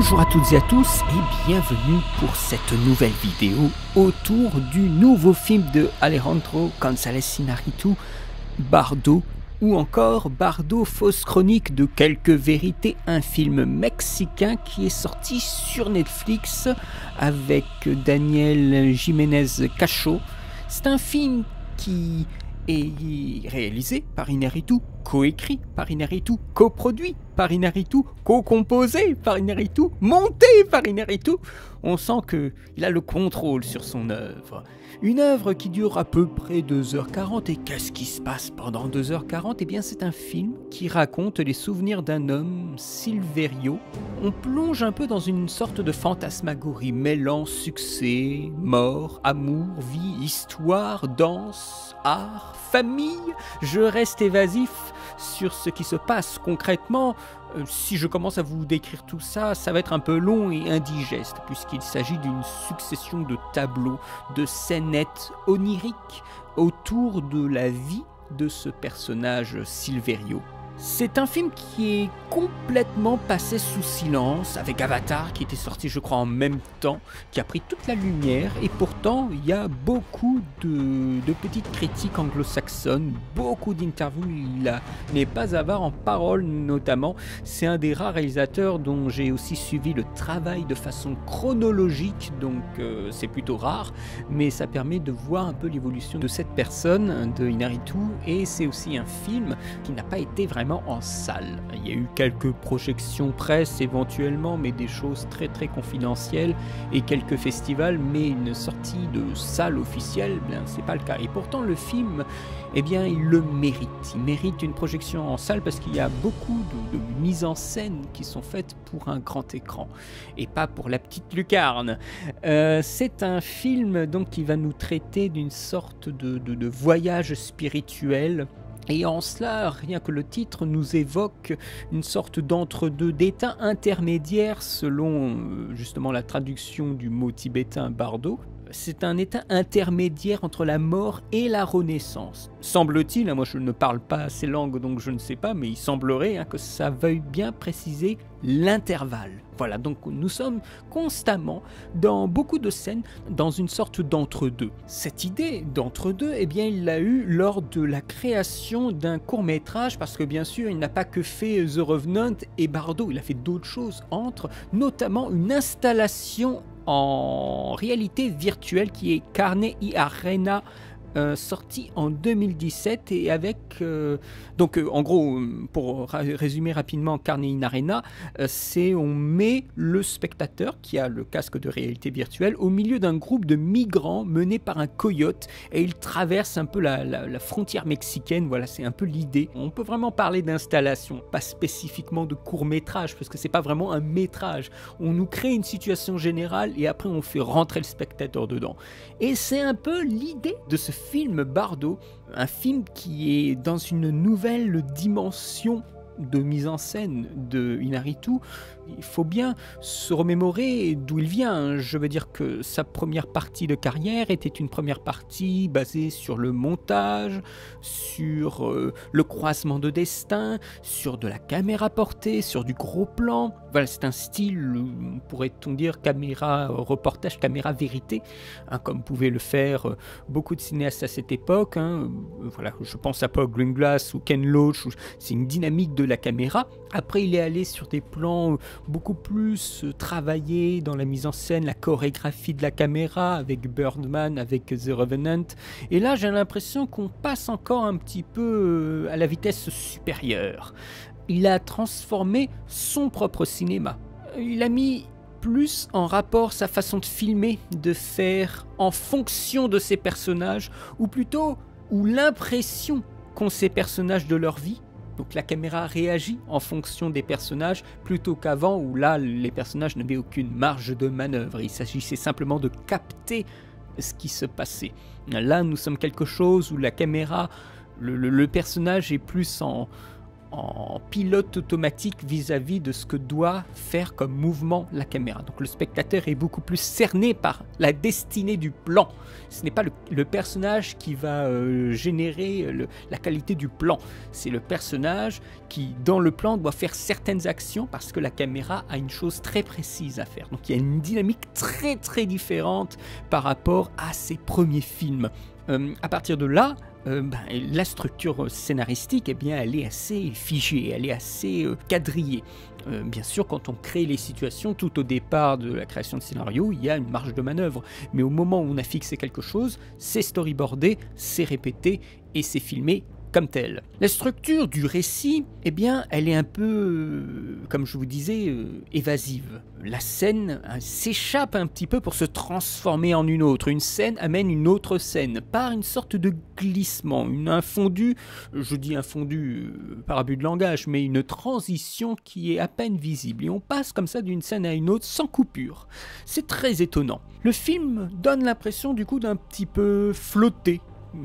Bonjour à toutes et à tous et bienvenue pour cette nouvelle vidéo autour du nouveau film de Alejandro González Iñárritu, Bardo, ou encore Bardo, fausse chronique de quelques vérités, un film mexicain qui est sorti sur Netflix avec Daniel Jiménez Cacho. C'est un film qui est réalisé par Iñárritu, coécrit par Iñárritu, coproduit par Iñárritu, co-composé par Iñárritu, monté par Iñárritu. On sent qu'il a le contrôle sur son œuvre. Une œuvre qui dure à peu près 2h40. Et qu'est-ce qui se passe pendant 2h40 ? Eh bien, c'est un film qui raconte les souvenirs d'un homme, Silverio. On plonge un peu dans une sorte de fantasmagorie mêlant succès, mort, amour, vie, histoire, danse, art, famille. Je reste évasif sur ce qui se passe concrètement. Si je commence à vous décrire tout ça, ça va être un peu long et indigeste, puisqu'il s'agit d'une succession de tableaux, de scénettes oniriques autour de la vie de ce personnage Silverio. C'est un film qui est complètement passé sous silence, avec Avatar qui était sorti je crois en même temps, qui a pris toute la lumière, et pourtant il y a beaucoup de petites critiques anglo-saxonnes, beaucoup d'interviews, il n'est pas avare en paroles notamment. C'est un des rares réalisateurs dont j'ai aussi suivi le travail de façon chronologique, donc c'est plutôt rare, mais ça permet de voir un peu l'évolution de cette personne, de Iñárritu, et c'est aussi un film qui n'a pas été vraiment en salle. Il y a eu quelques projections presse éventuellement, mais des choses très très confidentielles, et quelques festivals, mais une sortie de salle officielle, ben, c'est pas le cas. Et pourtant le film, eh bien, il le mérite. Il mérite une projection en salle parce qu'il y a beaucoup de mises en scène qui sont faites pour un grand écran et pas pour la petite lucarne. C'est un film donc qui va nous traiter d'une sorte de voyage spirituel. Et en cela, rien que le titre nous évoque une sorte d'entre-deux, d'état intermédiaire selon justement la traduction du mot tibétain Bardo. C'est un état intermédiaire entre la mort et la renaissance. Semble-t-il, moi je ne parle pas ces langues donc je ne sais pas, mais il semblerait que ça veuille bien préciser l'intervalle. Voilà, donc nous sommes constamment dans beaucoup de scènes dans une sorte d'entre-deux. Cette idée d'entre-deux, eh bien il l'a eu lors de la création d'un court-métrage, parce que bien sûr il n'a pas que fait The Revenant et Bardo, il a fait d'autres choses entre, notamment une installation en réalité virtuelle qui est Carne y Arena, sorti en 2017, et avec donc en gros, pour résumer rapidement, Carne y Arena, c'est on met le spectateur qui a le casque de réalité virtuelle au milieu d'un groupe de migrants menés par un coyote, et ils traversent un peu la frontière mexicaine. Voilà, c'est un peu l'idée. On peut vraiment parler d'installation, pas spécifiquement de court-métrage, parce que c'est pas vraiment un métrage. On nous crée une situation générale et après on fait rentrer le spectateur dedans. Et c'est un peu l'idée de ce film Bardo, un film qui est dans une nouvelle dimension de mise en scène de Iñárritu. Il faut bien se remémorer d'où il vient. Je veux dire que sa première partie de carrière était une première partie basée sur le montage, sur le croisement de destin, sur de la caméra portée, sur du gros plan. Voilà, c'est un style, pourrait-on dire, caméra reportage, caméra vérité, comme pouvaient le faire beaucoup de cinéastes à cette époque. Voilà, je pense à Paul Greengrass ou Ken Loach. C'est une dynamique de la caméra. Après, il est allé sur des plans beaucoup plus travaillés dans la mise en scène, la chorégraphie de la caméra, avec Birdman, avec The Revenant. Et là, j'ai l'impression qu'on passe encore un petit peu à la vitesse supérieure. Il a transformé son propre cinéma. Il a mis plus en rapport sa façon de filmer, de faire en fonction de ses personnages, ou plutôt ou l'impression qu'ont ces personnages de leur vie. Donc la caméra réagit en fonction des personnages, plutôt qu'avant où là les personnages n'avaient aucune marge de manœuvre. Il s'agissait simplement de capter ce qui se passait. Là nous sommes quelque chose où la caméra, le personnage est plus en pilote automatique vis-à-vis de ce que doit faire comme mouvement la caméra. Donc le spectateur est beaucoup plus cerné par la destinée du plan. Ce n'est pas le personnage qui va générer la qualité du plan. C'est le personnage qui, dans le plan, doit faire certaines actions parce que la caméra a une chose très précise à faire. Donc il y a une dynamique très très différente par rapport à ses premiers films. À partir de là, la structure scénaristique, eh bien, elle est assez figée, elle est assez quadrillée. Bien sûr, quand on crée les situations, tout au départ de la création de scénario, il y a une marge de manœuvre. Mais au moment où on a fixé quelque chose, c'est storyboardé, c'est répété et c'est filmé comme tel. La structure du récit, eh bien, elle est un peu, comme je vous disais, évasive. La scène s'échappe un petit peu pour se transformer en une autre. Une scène amène une autre scène, par une sorte de glissement, un fondu, je dis un fondu par abus de langage, mais une transition qui est à peine visible. Et on passe comme ça d'une scène à une autre sans coupure. C'est très étonnant. Le film donne l'impression du coup d'un petit peu flotter.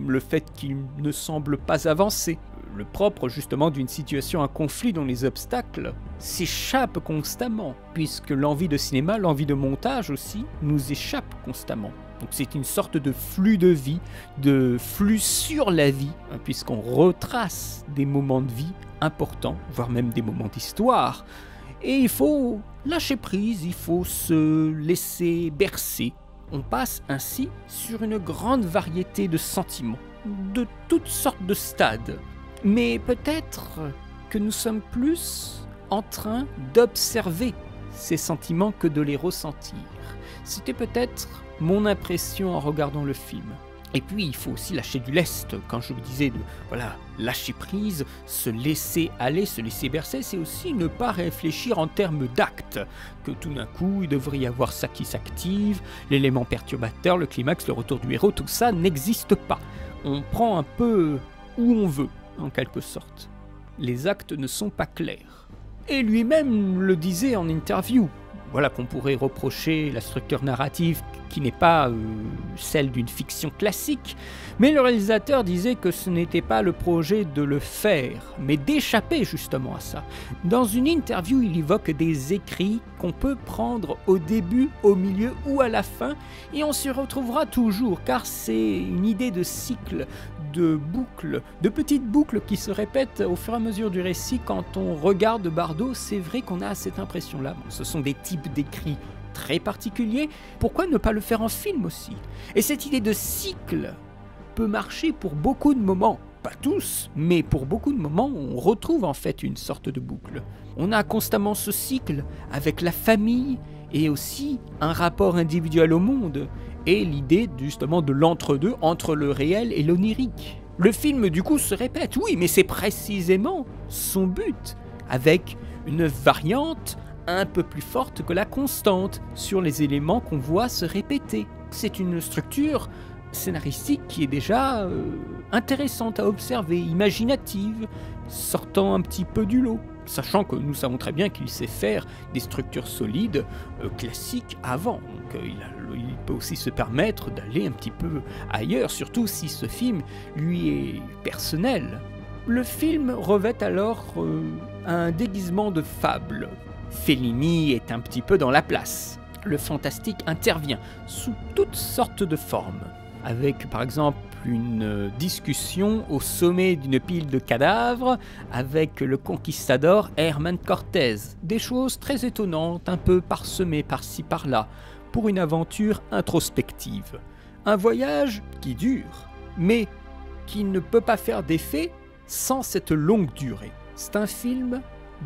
Le fait qu'il ne semble pas avancer, le propre justement d'une situation, un conflit dont les obstacles s'échappent constamment, puisque l'envie de cinéma, l'envie de montage aussi, nous échappe constamment. Donc c'est une sorte de flux de vie, de flux sur la vie, puisqu'on retrace des moments de vie importants, voire même des moments d'histoire, et il faut lâcher prise, il faut se laisser bercer. On passe ainsi sur une grande variété de sentiments, de toutes sortes de stades. Mais peut-être que nous sommes plus en train d'observer ces sentiments que de les ressentir. C'était peut-être mon impression en regardant le film. Et puis, il faut aussi lâcher du lest. Quand je vous disais de lâcher prise, se laisser aller, se laisser bercer, c'est aussi ne pas réfléchir en termes d'actes. Que tout d'un coup, il devrait y avoir ça qui s'active, l'élément perturbateur, le climax, le retour du héros, tout ça n'existe pas. On prend un peu où on veut, en quelque sorte. Les actes ne sont pas clairs. Et lui-même le disait en interview. Voilà qu'on pourrait reprocher la structure narrative qui n'est pas celle d'une fiction classique, mais le réalisateur disait que ce n'était pas le projet de le faire, mais d'échapper justement à ça. Dans une interview, il évoque des écrits qu'on peut prendre au début, au milieu ou à la fin, et on s'y retrouvera toujours, car c'est une idée de cycle, de boucles, de petites boucles qui se répètent au fur et à mesure du récit. Quand on regarde Bardot, c'est vrai qu'on a cette impression-là. Bon, ce sont des types d'écrits très particuliers, pourquoi ne pas le faire en film aussi? Et cette idée de cycle peut marcher pour beaucoup de moments, pas tous, mais pour beaucoup de moments, on retrouve en fait une sorte de boucle. On a constamment ce cycle avec la famille et aussi un rapport individuel au monde, et l'idée justement de l'entre-deux, entre le réel et l'onirique. Le film du coup se répète, oui, mais c'est précisément son but, avec une variante un peu plus forte que la constante sur les éléments qu'on voit se répéter. C'est une structure scénaristique qui est déjà intéressante à observer, imaginative, sortant un petit peu du lot, sachant que nous savons très bien qu'il sait faire des structures solides classiques avant. Donc il peut aussi se permettre d'aller un petit peu ailleurs, surtout si ce film lui est personnel. Le film revêt alors un déguisement de fable. Fellini est un petit peu dans la place. Le fantastique intervient sous toutes sortes de formes, avec par exemple une discussion au sommet d'une pile de cadavres avec le conquistador Herman Cortés. Des choses très étonnantes, un peu parsemées par-ci par-là, pour une aventure introspective. Un voyage qui dure, mais qui ne peut pas faire d'effet sans cette longue durée. C'est un film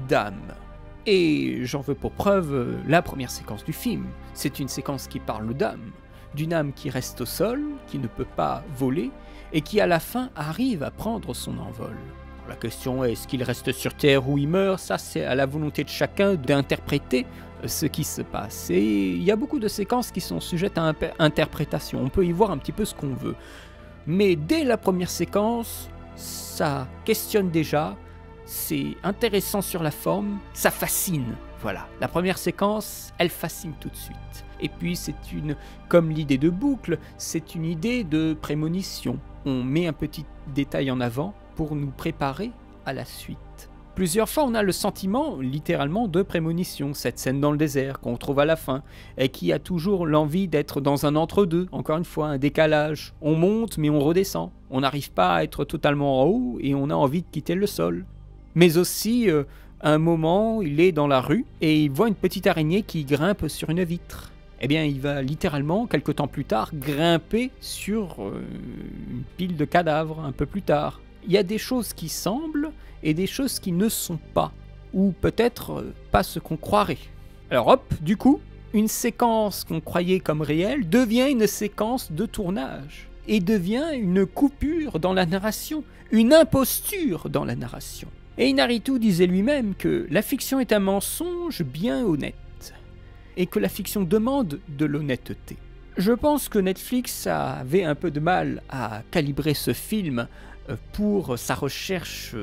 d'âme. Et j'en veux pour preuve la première séquence du film. C'est une séquence qui parle d'âme, d'une âme qui reste au sol, qui ne peut pas voler, et qui à la fin arrive à prendre son envol. La question est, est-ce qu'il reste sur Terre ou il meurt? Ça, c'est à la volonté de chacun d'interpréter ce qui se passe. Et il y a beaucoup de séquences qui sont sujettes à interprétation. On peut y voir un petit peu ce qu'on veut. Mais dès la première séquence, ça questionne déjà. C'est intéressant sur la forme, ça fascine. Voilà, la première séquence, elle fascine tout de suite. Et puis comme l'idée de boucle, c'est une idée de prémonition. On met un petit détail en avant pour nous préparer à la suite. Plusieurs fois, on a le sentiment, littéralement, de prémonition, cette scène dans le désert qu'on retrouve à la fin, et qui a toujours l'envie d'être dans un entre-deux, encore une fois, un décalage. On monte, mais on redescend. On n'arrive pas à être totalement en haut, et on a envie de quitter le sol. Mais aussi, à un moment, il est dans la rue, et il voit une petite araignée qui grimpe sur une vitre. Eh bien, il va littéralement, quelque temps plus tard, grimper sur une pile de cadavres, un peu plus tard. Il y a des choses qui semblent et des choses qui ne sont pas, ou peut-être pas ce qu'on croirait. Alors hop, du coup, une séquence qu'on croyait comme réelle devient une séquence de tournage, et devient une coupure dans la narration, une imposture dans la narration. Et Inaritu disait lui-même que la fiction est un mensonge bien honnête, et que la fiction demande de l'honnêteté. Je pense que Netflix avait un peu de mal à calibrer ce film pour sa recherche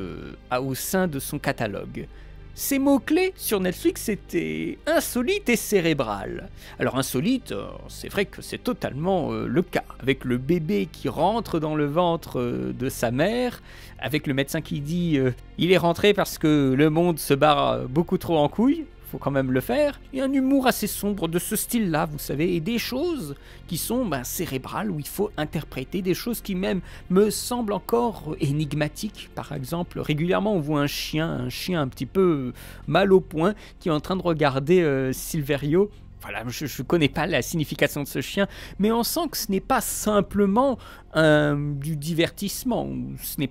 au sein de son catalogue. Ces mots-clés sur Netflix étaient insolite et cérébral. Alors insolite, c'est vrai que c'est totalement le cas, avec le bébé qui rentre dans le ventre de sa mère, avec le médecin qui dit il est rentré parce que le monde se barre beaucoup trop en couille. Faut quand même le faire, et un humour assez sombre de ce style-là, vous savez, et des choses qui sont cérébrales, où il faut interpréter, des choses qui même me semblent encore énigmatiques. Par exemple, régulièrement on voit un chien un petit peu mal au point, qui est en train de regarder Silverio. Voilà, je ne connais pas la signification de ce chien, mais on sent que ce n'est pas simplement du divertissement, ce n'est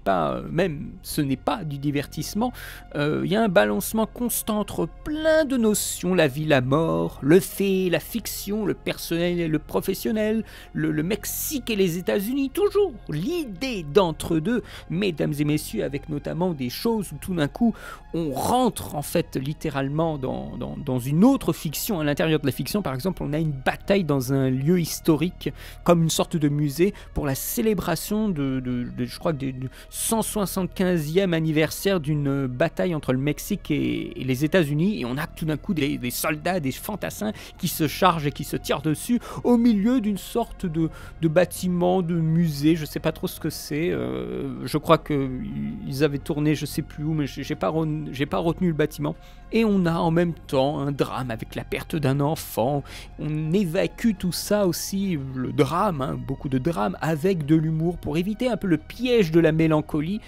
pas du divertissement. Il y a un balancement constant entre plein de notions, la vie, la mort, le fait, la fiction, le personnel et le professionnel, le Mexique et les États-Unis, toujours l'idée d'entre-deux, mesdames et messieurs, avec notamment des choses où tout d'un coup on rentre en fait littéralement dans une autre fiction. À l'intérieur de la fiction, par exemple, on a une bataille dans un lieu historique, comme une sorte de musée, pour la célébration je crois, du 175e anniversaire d'une bataille entre le Mexique et les États-Unis, et on a tout d'un coup des soldats, des fantassins qui se chargent et qui se tirent dessus au milieu d'une sorte de bâtiment, de musée, je sais pas trop ce que c'est, je crois qu'ils avaient tourné je sais plus où, mais j'ai pas retenu le bâtiment. Et on a en même temps un drame avec la perte d'un enfant. On évacue tout ça aussi, le drame, beaucoup de drame, avec de l'humour pour éviter un peu le piège de la mélancolie,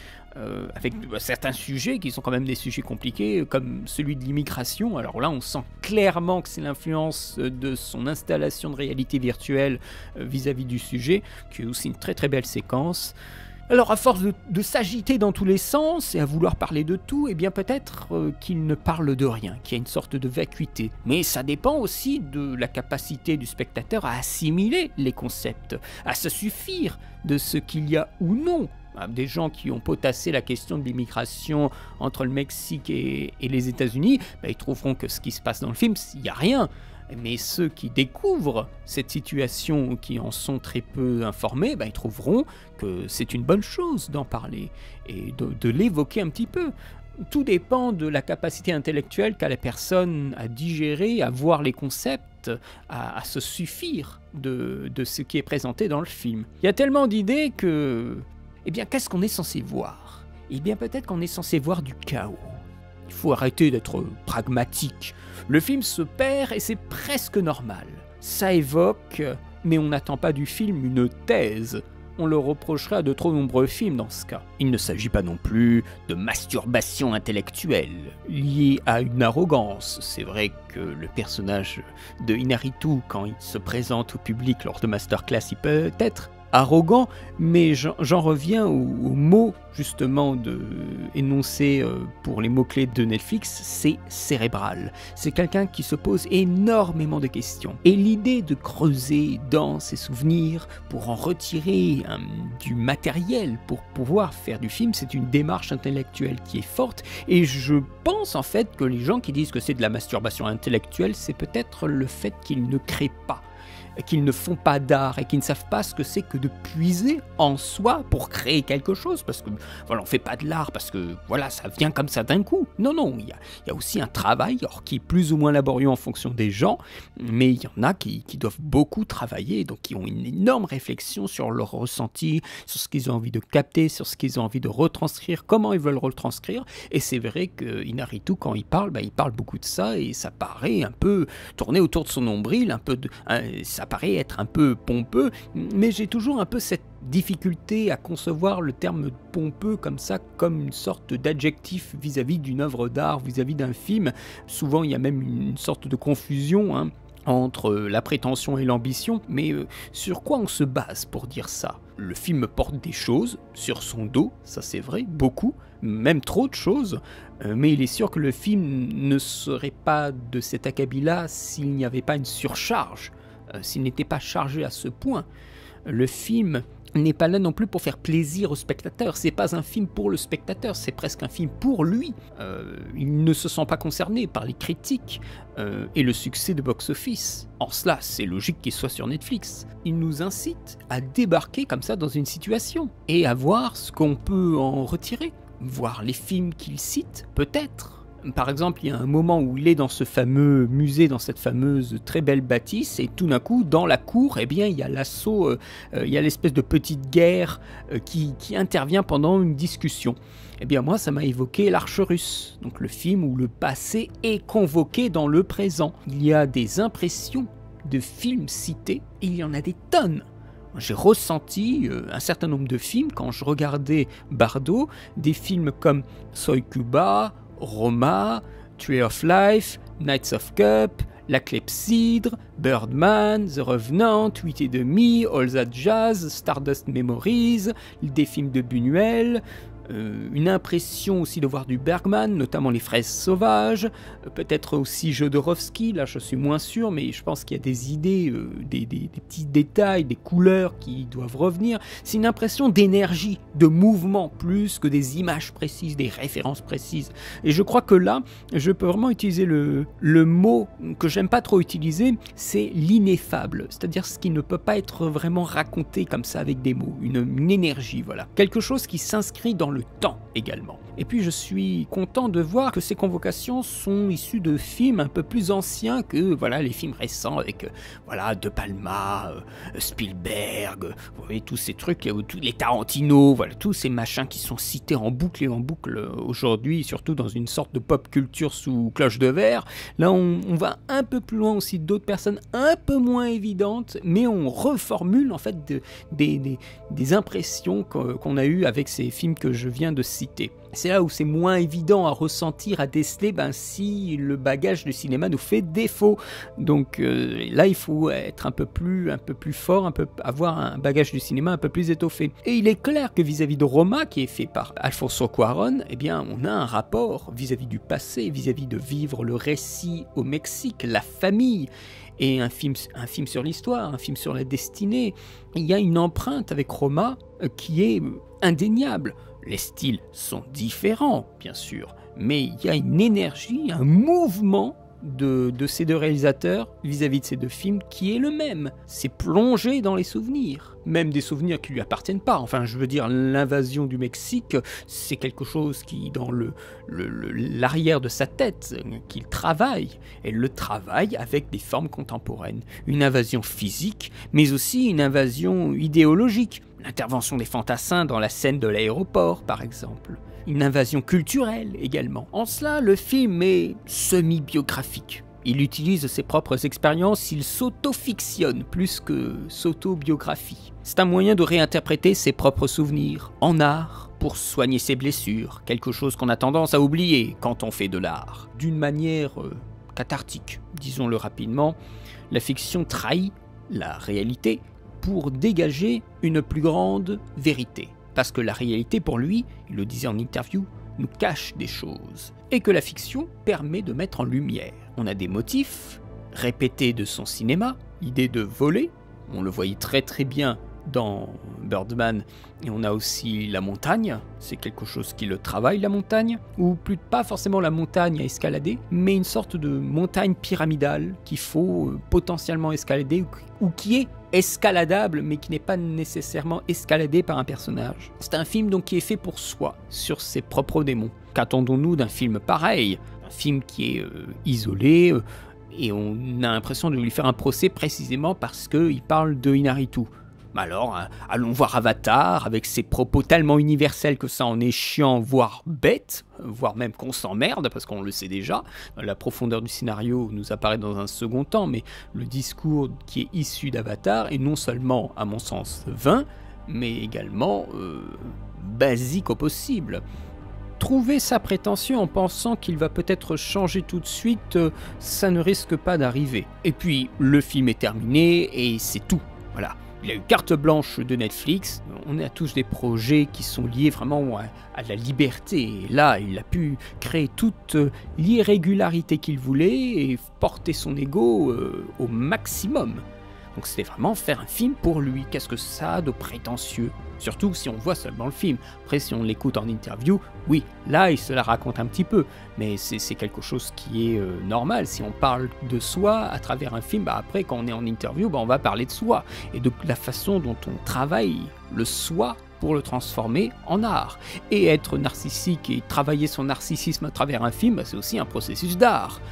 avec certains sujets qui sont quand même des sujets compliqués, comme celui de l'immigration. Alors là, on sent clairement que c'est l'influence de son installation de réalité virtuelle vis-à-vis du sujet, qui est aussi une très très belle séquence. Alors à force de s'agiter dans tous les sens et à vouloir parler de tout, eh bien peut-être qu'il ne parle de rien, qu'il y a une sorte de vacuité. Mais ça dépend aussi de la capacité du spectateur à assimiler les concepts, à se suffire de ce qu'il y a ou non. Des gens qui ont potassé la question de l'immigration entre le Mexique et les États-Unis, ils trouveront que ce qui se passe dans le film, il n'y a rien. Mais ceux qui découvrent cette situation, qui en sont très peu informés, ils trouveront que c'est une bonne chose d'en parler et de l'évoquer un petit peu. Tout dépend de la capacité intellectuelle qu'a la personne à digérer, à voir les concepts, à se suffire de ce qui est présenté dans le film. Il y a tellement d'idées que... Eh bien, qu'est-ce qu'on est censé voir? Eh bien, peut-être qu'on est censé voir du chaos. Il faut arrêter d'être pragmatique. Le film se perd et c'est presque normal. Ça évoque, mais on n'attend pas du film une thèse. On le reprocherait à de trop nombreux films dans ce cas. Il ne s'agit pas non plus de masturbation intellectuelle, liée à une arrogance. C'est vrai que le personnage de Inaritu, quand il se présente au public lors de masterclass, il peut être arrogant, mais j'en reviens au mot justement énoncé pour les mots-clés de Netflix, c'est cérébral. C'est quelqu'un qui se pose énormément de questions. Et l'idée de creuser dans ses souvenirs pour en retirer du matériel pour pouvoir faire du film, c'est une démarche intellectuelle qui est forte. Et je pense en fait que les gens qui disent que c'est de la masturbation intellectuelle, c'est peut-être le fait qu'ils ne créent pas. qu'ils ne font pas d'art et qui ne savent pas ce que c'est que de puiser en soi pour créer quelque chose, parce que voilà, on ne fait pas de l'art parce que voilà, ça vient comme ça d'un coup. Non, il y a aussi un travail qui est plus ou moins laborieux en fonction des gens, mais il y en a qui doivent beaucoup travailler, donc qui ont une énorme réflexion sur leur ressenti, sur ce qu'ils ont envie de capter, sur ce qu'ils ont envie de retranscrire, comment ils veulent retranscrire. Et c'est vrai que Inarritu, quand il parle beaucoup de ça, et ça paraît un peu tourner autour de son nombril, ça paraît être un peu pompeux, mais j'ai toujours un peu cette difficulté à concevoir le terme pompeux comme ça, comme une sorte d'adjectif vis-à-vis d'une œuvre d'art, vis-à-vis d'un film. Souvent il y a même une sorte de confusion entre la prétention et l'ambition, mais sur quoi on se base pour dire ça? Le film porte des choses sur son dos, ça c'est vrai, beaucoup, même trop de choses, mais il est sûr que le film ne serait pas de cet acabit-là s'il n'y avait pas une surcharge, s'il n'était pas chargé à ce point. Le film n'est pas là non plus pour faire plaisir au spectateur, c'est pas un film pour le spectateur, c'est presque un film pour lui. Il ne se sent pas concerné par les critiques et le succès de box-office. En cela, c'est logique qu'il soit sur Netflix. Il nous incite à débarquer comme ça dans une situation et à voir ce qu'on peut en retirer, voir les films qu'il cite, peut-être. Par exemple, il y a un moment où il est dans ce fameux musée, dans cette fameuse très belle bâtisse, et tout d'un coup, dans la cour, eh bien, il y a l'assaut, il y a l'espèce de petite guerre qui intervient pendant une discussion. Eh bien, moi, ça m'a évoqué l'Arche russe, donc le film où le passé est convoqué dans le présent. Il y a des impressions de films cités, et il y en a des tonnes. J'ai ressenti un certain nombre de films quand je regardais Bardot, des films comme Soy Cuba, Roma, Tree of Life, Knights of Cup, La Clepsydre, Birdman, The Revenant, 8 et demi, All That Jazz, Stardust Memories, des films de Buñuel, une impression aussi de voir du Bergman, notamment Les Fraises Sauvages, peut-être aussi Jodorowsky, là je suis moins sûr, mais je pense qu'il y a des idées, des petits détails, des couleurs qui doivent revenir. C'est une impression d'énergie, de mouvement, plus que des images précises, des références précises. Et je crois que là, je peux vraiment utiliser le mot que j'aime pas trop utiliser, c'est l'ineffable, c'est-à-dire ce qui ne peut pas être vraiment raconté comme ça avec des mots, une énergie, voilà. Quelque chose qui s'inscrit dans le temps également. Et puis je suis content de voir que ces convocations sont issues de films un peu plus anciens que voilà les films récents avec voilà De Palma, Spielberg, vous voyez tous ces trucs, tous les Tarantino, voilà tous ces machins qui sont cités en boucle et en boucle aujourd'hui, surtout dans une sorte de pop culture sous cloche de verre. Là on va un peu plus loin aussi, d'autres personnes un peu moins évidentes, mais on reformule en fait des impressions qu'on a eues avec ces films que je viens de citer. C'est là où c'est moins évident à ressentir, à déceler si le bagage du cinéma nous fait défaut. Donc là, il faut être un peu plus fort, avoir un bagage du cinéma un peu plus étoffé. Et il est clair que vis-à-vis de Roma, qui est fait par Alfonso Cuarón, eh bien, on a un rapport vis-à-vis du passé, vis-à-vis de vivre le récit au Mexique, la famille. Et un film sur l'histoire, un film sur la destinée. Il y a une empreinte avec Roma qui est indéniable. Les styles sont différents, bien sûr, mais il y a une énergie, un mouvement de ces deux réalisateurs vis-à-vis de ces deux films qui est le même. C'est plongé dans les souvenirs, même des souvenirs qui lui appartiennent pas. Enfin, je veux dire, l'invasion du Mexique, c'est quelque chose qui, dans l'arrière de sa tête, qu'il travaille. Et le travaille avec des formes contemporaines. Une invasion physique, mais aussi une invasion idéologique. L'intervention des fantassins dans la scène de l'aéroport, par exemple. Une invasion culturelle également. En cela, le film est semi-biographique. Il utilise ses propres expériences, il s'auto-fictionne plus que s'auto-biographie. C'est un moyen de réinterpréter ses propres souvenirs en art pour soigner ses blessures, quelque chose qu'on a tendance à oublier quand on fait de l'art. D'une manière cathartique, disons-le rapidement, la fiction trahit la réalité pour dégager une plus grande vérité. Parce que la réalité, pour lui, il le disait en interview, nous cache des choses. Et que la fiction permet de mettre en lumière. On a des motifs répétés de son cinéma, l'idée de voler, on le voyait très très bien dans Birdman, et on a aussi la montagne, c'est quelque chose qui le travaille, la montagne, ou plus pas forcément la montagne à escalader, mais une sorte de montagne pyramidale qu'il faut potentiellement escalader, ou qui est escaladable, mais qui n'est pas nécessairement escaladé par un personnage. C'est un film donc qui est fait pour soi, sur ses propres démons. Qu'attendons-nous d'un film pareil? Un film qui est isolé, et on a l'impression de lui faire un procès précisément parce qu'il parle de Inaritu. Alors, allons voir Avatar, avec ses propos tellement universels que ça en est chiant, voire bête, voire même qu'on s'emmerde, parce qu'on le sait déjà. La profondeur du scénario nous apparaît dans un second temps, mais le discours qui est issu d'Avatar est non seulement, à mon sens, vain, mais également basique au possible. Trouver sa prétention en pensant qu'il va peut-être changer tout de suite, ça ne risque pas d'arriver. Et puis, le film est terminé, et c'est tout. Voilà. Il a eu carte blanche de Netflix, on a tous des projets qui sont liés vraiment à la liberté. Et là, il a pu créer toute l'irrégularité qu'il voulait et porter son ego au maximum. Donc c'était vraiment faire un film pour lui. Qu'est-ce que ça a de prétentieux? Surtout si on voit seulement le film. Après, si on l'écoute en interview, oui, là, il se la raconte un petit peu. Mais c'est quelque chose qui est normal. Si on parle de soi à travers un film, après, quand on est en interview, on va parler de soi. Et de la façon dont on travaille le soi pour le transformer en art. Et être narcissique et travailler son narcissisme à travers un film, c'est aussi un processus d'art.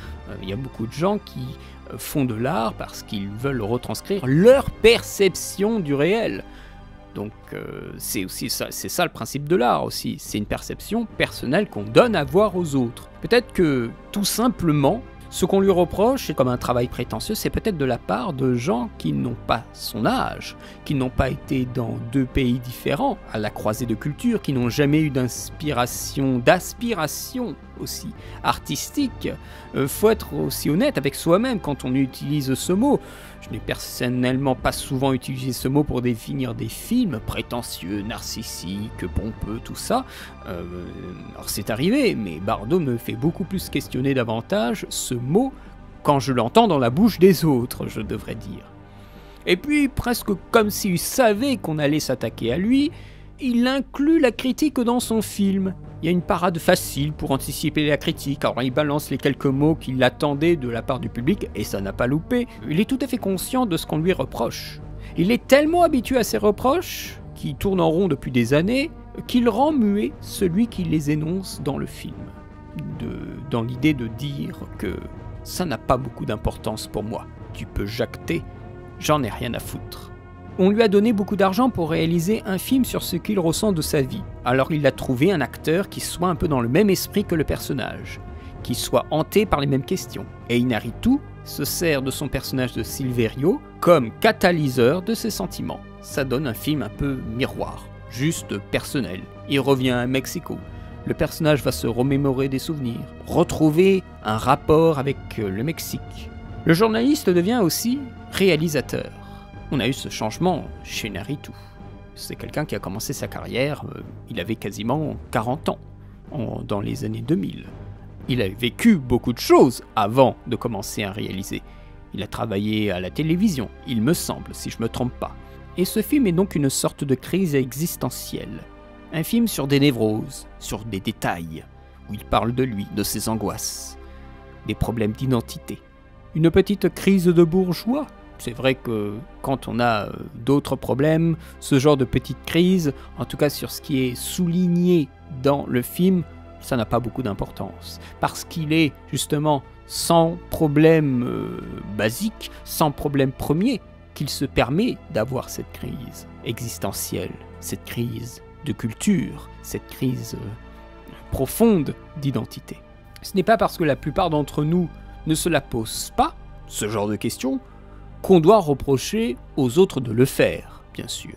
Il y a beaucoup de gens qui font de l'art parce qu'ils veulent retranscrire leur perception du réel. Donc c'est aussi ça, c'est ça le principe de l'art aussi, c'est une perception personnelle qu'on donne à voir aux autres. Peut-être que tout simplement, ce qu'on lui reproche, c'est comme un travail prétentieux, c'est peut-être de la part de gens qui n'ont pas son âge, qui n'ont pas été dans deux pays différents, à la croisée de cultures, qui n'ont jamais eu d'aspiration aussi artistique. Faut être aussi honnête avec soi-même quand on utilise ce mot. Je n'ai personnellement pas souvent utilisé ce mot pour définir des films prétentieux, narcissiques, pompeux, tout ça. Alors c'est arrivé, mais Bardot me fait beaucoup plus questionner davantage ce mot quand je l'entends dans la bouche des autres, je devrais dire. Et puis, presque comme s'il savait qu'on allait s'attaquer à lui, il inclut la critique dans son film. Il y a une parade facile pour anticiper la critique, alors il balance les quelques mots qu'il attendait de la part du public, et ça n'a pas loupé. Il est tout à fait conscient de ce qu'on lui reproche. Il est tellement habitué à ses reproches, qui tournent en rond depuis des années, qu'il rend muet celui qui les énonce dans le film. Dans l'idée de dire que ça n'a pas beaucoup d'importance pour moi. Tu peux jacter, j'en ai rien à foutre. On lui a donné beaucoup d'argent pour réaliser un film sur ce qu'il ressent de sa vie. Alors il a trouvé un acteur qui soit un peu dans le même esprit que le personnage, qui soit hanté par les mêmes questions. Et Inaritu se sert de son personnage de Silverio comme catalyseur de ses sentiments. Ça donne un film un peu miroir, juste personnel. Il revient à Mexico. Le personnage va se remémorer des souvenirs, retrouver un rapport avec le Mexique. Le journaliste devient aussi réalisateur. On a eu ce changement chez Inaritu. C'est quelqu'un qui a commencé sa carrière, il avait quasiment 40 ans, dans les années 2000. Il a vécu beaucoup de choses avant de commencer à réaliser. Il a travaillé à la télévision, il me semble, si je me trompe pas. Et ce film est donc une sorte de crise existentielle. Un film sur des névroses, sur des détails, où il parle de lui, de ses angoisses, des problèmes d'identité. Une petite crise de bourgeois. C'est vrai que quand on a d'autres problèmes, ce genre de petite crise, en tout cas sur ce qui est souligné dans le film, ça n'a pas beaucoup d'importance. Parce qu'il est justement sans problème basique, sans problème premier, qu'il se permet d'avoir cette crise existentielle, cette crise de culture, cette crise profonde d'identité. Ce n'est pas parce que la plupart d'entre nous ne se la posent pas, ce genre de questions, qu'on doit reprocher aux autres de le faire, bien sûr.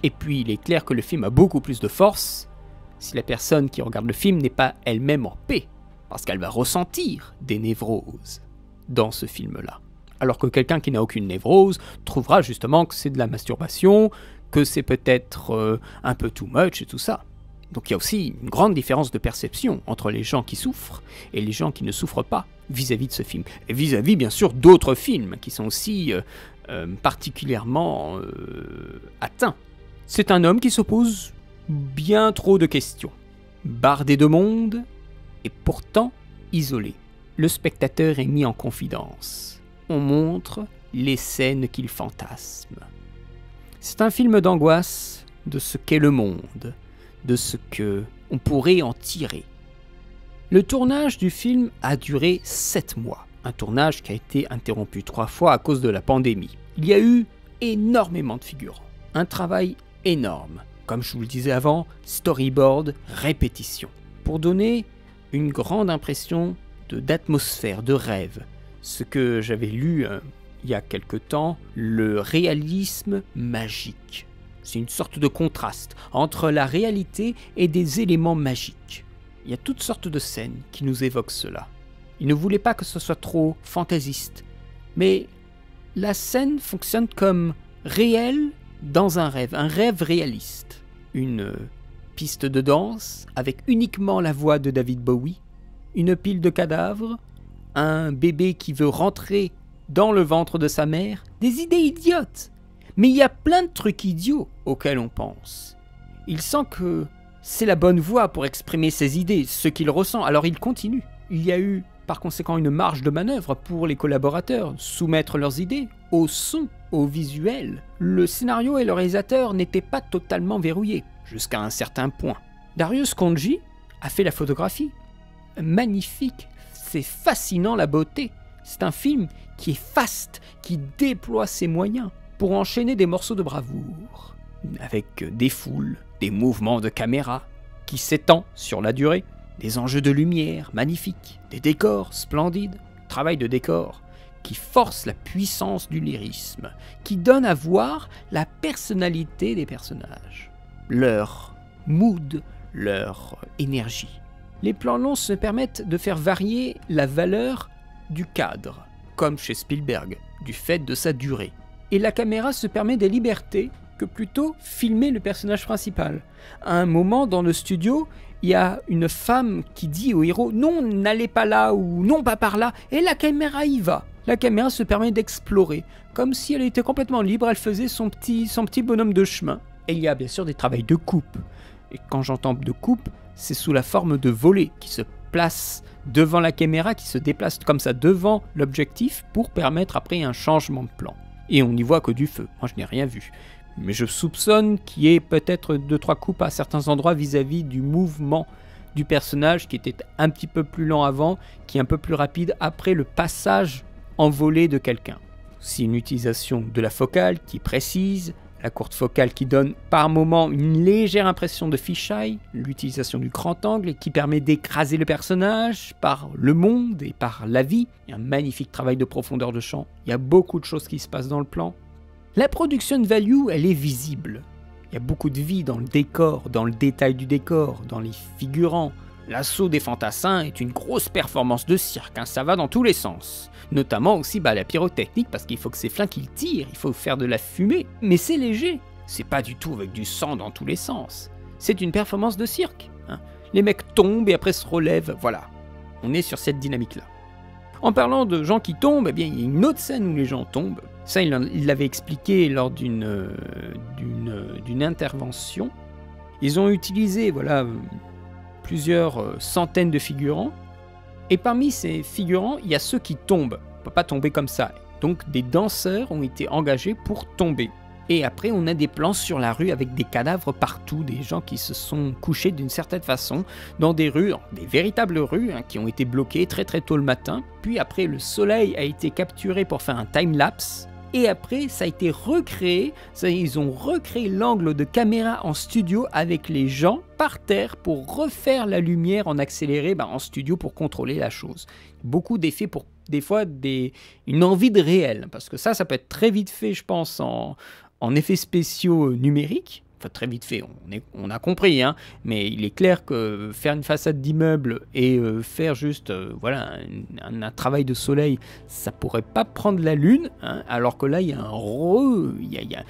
Et puis il est clair que le film a beaucoup plus de force si la personne qui regarde le film n'est pas elle-même en paix, parce qu'elle va ressentir des névroses dans ce film-là. Alors que quelqu'un qui n'a aucune névrose trouvera justement que c'est de la masturbation, que c'est peut-être un peu too much et tout ça. Donc il y a aussi une grande différence de perception entre les gens qui souffrent et les gens qui ne souffrent pas vis-à-vis de ce film. Et vis-à-vis bien sûr d'autres films qui sont aussi particulièrement atteints. C'est un homme qui se pose bien trop de questions. Bardé de monde et pourtant isolé. Le spectateur est mis en confidence. On montre les scènes qu'il fantasme. C'est un film d'angoisse de ce qu'est le monde, de ce que on pourrait en tirer. Le tournage du film a duré 7 mois, un tournage qui a été interrompu 3 fois à cause de la pandémie. Il y a eu énormément de figurants, un travail énorme, comme je vous le disais avant, storyboard, répétition, pour donner une grande impression d'atmosphère, de rêve, ce que j'avais lu il y a quelque temps, le réalisme magique. C'est une sorte de contraste entre la réalité et des éléments magiques. Il y a toutes sortes de scènes qui nous évoquent cela. Il ne voulait pas que ce soit trop fantaisiste, mais la scène fonctionne comme réel dans un rêve réaliste. Une piste de danse avec uniquement la voix de David Bowie, une pile de cadavres, un bébé qui veut rentrer dans le ventre de sa mère, des idées idiotes. Mais il y a plein de trucs idiots auxquels on pense. Il sent que c'est la bonne voie pour exprimer ses idées, ce qu'il ressent, alors il continue. Il y a eu par conséquent une marge de manœuvre pour les collaborateurs, soumettre leurs idées au son, au visuel. Le scénario et le réalisateur n'étaient pas totalement verrouillés, jusqu'à un certain point. Darius Khondji a fait la photographie. Magnifique, c'est fascinant la beauté. C'est un film qui est faste, qui déploie ses moyens pour enchaîner des morceaux de bravoure, avec des foules, des mouvements de caméra qui s'étendent sur la durée, des enjeux de lumière magnifiques, des décors splendides, travail de décor qui force la puissance du lyrisme, qui donne à voir la personnalité des personnages, leur mood, leur énergie. Les plans longs se permettent de faire varier la valeur du cadre, comme chez Spielberg, du fait de sa durée. Et la caméra se permet des libertés que plutôt filmer le personnage principal. À un moment dans le studio, il y a une femme qui dit au héros « Non, n'allez pas là » ou « Non, pas par là » et la caméra y va. La caméra se permet d'explorer, comme si elle était complètement libre, elle faisait son petit bonhomme de chemin. Et il y a bien sûr des travaux de coupe. Et quand j'entends de coupe, c'est sous la forme de volets qui se placent devant la caméra, qui se déplacent comme ça devant l'objectif pour permettre après un changement de plan. Et on n'y voit que du feu, moi je n'ai rien vu. Mais je soupçonne qu'il y ait peut-être 2-3 coupes à certains endroits vis-à-vis du mouvement du personnage qui était un petit peu plus lent avant, qui est un peu plus rapide après le passage en volée de quelqu'un. C'est une utilisation de la focale qui précise, la courte focale qui donne par moment une légère impression de fisheye, l'utilisation du grand angle qui permet d'écraser le personnage par le monde et par la vie. Il y a un magnifique travail de profondeur de champ, il y a beaucoup de choses qui se passent dans le plan. La production value, elle est visible. Il y a beaucoup de vie dans le décor, dans le détail du décor, dans les figurants. L'assaut des fantassins est une grosse performance de cirque, ça va dans tous les sens. Notamment aussi la pyrotechnique, parce qu'il faut que ces flingues qu'ils tirent, il faut faire de la fumée. Mais c'est léger, c'est pas du tout avec du sang dans tous les sens. C'est une performance de cirque. Les mecs tombent et après se relèvent, voilà. On est sur cette dynamique-là. En parlant de gens qui tombent, il y a une autre scène où les gens tombent. Ça, il l'avait expliqué lors d'une intervention. Ils ont utilisé plusieurs centaines de figurants. Et parmi ces figurants, il y a ceux qui tombent. On ne peut pas tomber comme ça. Donc des danseurs ont été engagés pour tomber. Et après, on a des plans sur la rue avec des cadavres partout, des gens qui se sont couchés d'une certaine façon dans des rues, des véritables rues qui ont été bloquées très très tôt le matin. Puis après, le soleil a été capturé pour faire un time-lapse. Et après, ça a été recréé, ils ont recréé l'angle de caméra en studio avec les gens par terre pour refaire la lumière en accéléré en studio pour contrôler la chose. Beaucoup d'effets pour des fois une envie de réel, parce que ça peut être très vite fait, je pense, en effets spéciaux numériques, Enfin, très vite fait, on a compris, hein, mais il est clair que faire une façade d'immeuble et faire juste voilà, un travail de soleil, ça pourrait pas prendre la lune, hein, alors que là, il y a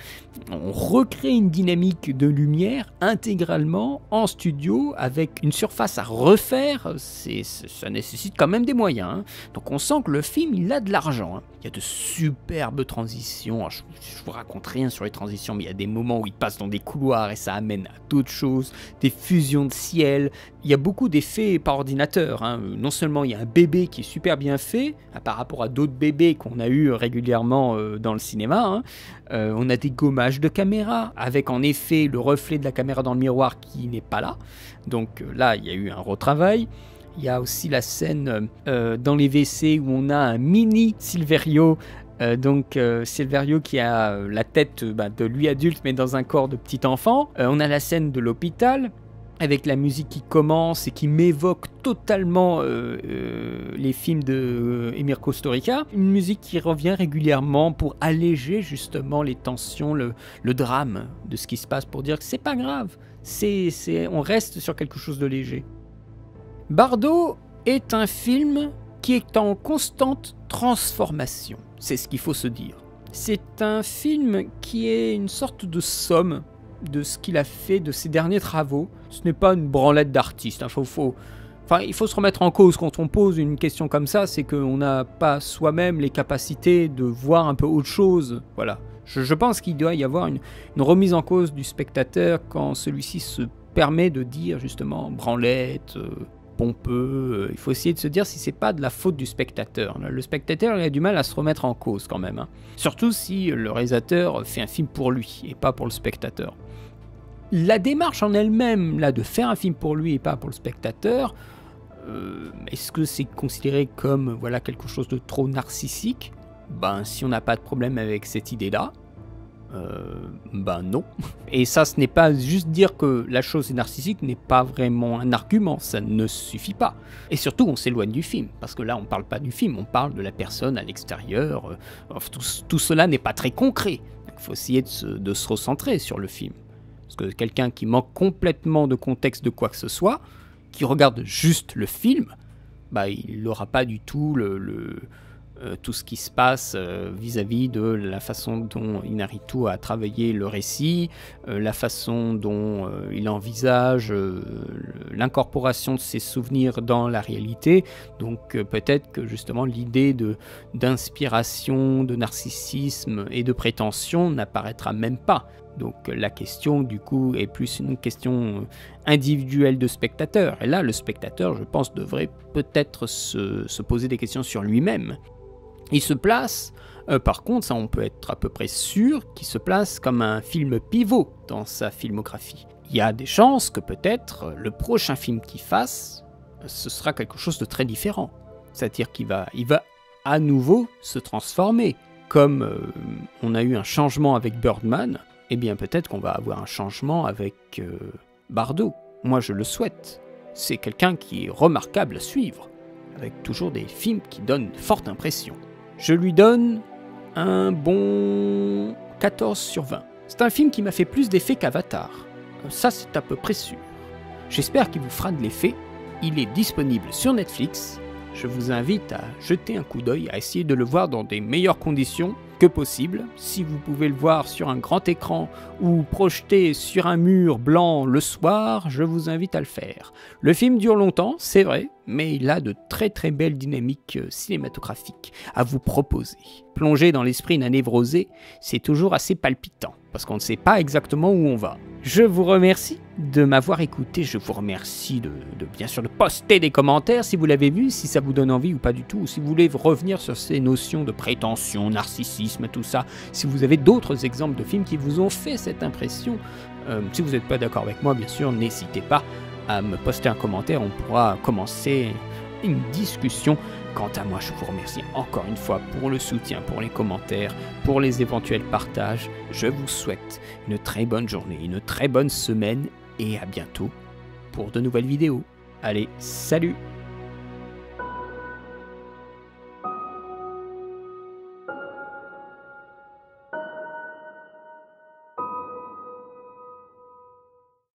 on recrée une dynamique de lumière intégralement en studio avec une surface à refaire, ça nécessite quand même des moyens. Hein. Donc on sent que le film, il a de l'argent. Hein. Il y a de superbes transitions. Alors, je vous raconte rien sur les transitions, mais il y a des moments où il passe dans des couloirs et ça amène à d'autres choses, des fusions de ciel. Il y a beaucoup d'effets par ordinateur. Hein. Non seulement il y a un bébé qui est super bien fait, par rapport à d'autres bébés qu'on a eu régulièrement dans le cinéma. Hein. On a des gommages de caméra, avec en effet le reflet de la caméra dans le miroir qui n'est pas là. Donc là, il y a eu un retravail. Il y a aussi la scène dans les WC où on a un mini Silverio. Silverio qui a la tête de lui adulte mais dans un corps de petit enfant. On a la scène de l'hôpital avec la musique qui commence et qui m'évoque totalement les films de Emir Kusturica. Une musique qui revient régulièrement pour alléger justement les tensions, le drame de ce qui se passe, pour dire que c'est pas grave, on reste sur quelque chose de léger. Bardo est un film qui est en constante transformation, c'est ce qu'il faut se dire. C'est un film qui est une sorte de somme de ce qu'il a fait de ses derniers travaux. Ce n'est pas une branlette d'artiste, hein. Il faut se remettre en cause quand on pose une question comme ça, c'est qu'on n'a pas soi-même les capacités de voir un peu autre chose. Voilà. Je pense qu'il doit y avoir une remise en cause du spectateur quand celui-ci se permet de dire justement branlette, pompeux. Il faut essayer de se dire si c'est pas de la faute du spectateur. Le spectateur, il a du mal à se remettre en cause quand même. Hein. Surtout si le réalisateur fait un film pour lui et pas pour le spectateur. La démarche en elle-même, là, de faire un film pour lui et pas pour le spectateur, est-ce que c'est considéré comme voilà, quelque chose de trop narcissique ? Si on n'a pas de problème avec cette idée-là, non. Et ça, ce n'est pas juste dire que la chose est narcissique, n'est pas vraiment un argument, ça ne suffit pas. Et surtout, on s'éloigne du film, parce que là, on ne parle pas du film, on parle de la personne à l'extérieur. Tout cela n'est pas très concret. Il faut essayer de se recentrer sur le film. Parce que quelqu'un qui manque complètement de contexte de quoi que ce soit, qui regarde juste le film, il n'aura pas du tout tout ce qui se passe vis-à-vis de la façon dont Inarritu a travaillé le récit, la façon dont il envisage l'incorporation de ses souvenirs dans la réalité. Donc peut-être que justement l'idée d'inspiration, de narcissisme et de prétention n'apparaîtra même pas. Donc la question du coup est plus une question individuelle de spectateur. Et là, le spectateur, je pense, devrait peut-être se poser des questions sur lui-même. Il se place, par contre, ça on peut être à peu près sûr, qu'il se place comme un film pivot dans sa filmographie. Il y a des chances que peut-être le prochain film qu'il fasse, ce sera quelque chose de très différent. C'est-à-dire qu'il va à nouveau se transformer. Comme on a eu un changement avec Birdman, eh bien peut-être qu'on va avoir un changement avec Bardo. Moi je le souhaite. C'est quelqu'un qui est remarquable à suivre, avec toujours des films qui donnent une forte impression. Je lui donne un bon 14 sur 20. C'est un film qui m'a fait plus d'effet qu'Avatar. Ça, c'est à peu près sûr. J'espère qu'il vous fera de l'effet. Il est disponible sur Netflix. Je vous invite à jeter un coup d'œil, à essayer de le voir dans des meilleures conditions que possible. Si vous pouvez le voir sur un grand écran ou projeté sur un mur blanc le soir, je vous invite à le faire. Le film dure longtemps, c'est vrai, mais il a de très très belles dynamiques cinématographiques à vous proposer. Plonger dans l'esprit d'un névrosé, c'est toujours assez palpitant, parce qu'on ne sait pas exactement où on va. Je vous remercie de m'avoir écouté, je vous remercie bien sûr de poster des commentaires si vous l'avez vu, si ça vous donne envie ou pas du tout, ou si vous voulez revenir sur ces notions de prétention, narcissisme, tout ça, si vous avez d'autres exemples de films qui vous ont fait cette impression. Si vous n'êtes pas d'accord avec moi, bien sûr, n'hésitez pas à me poster un commentaire, on pourra commencer une discussion. Quant à moi, je vous remercie encore une fois pour le soutien, pour les commentaires, pour les éventuels partages. Je vous souhaite une très bonne journée, une très bonne semaine et à bientôt pour de nouvelles vidéos. Allez, salut!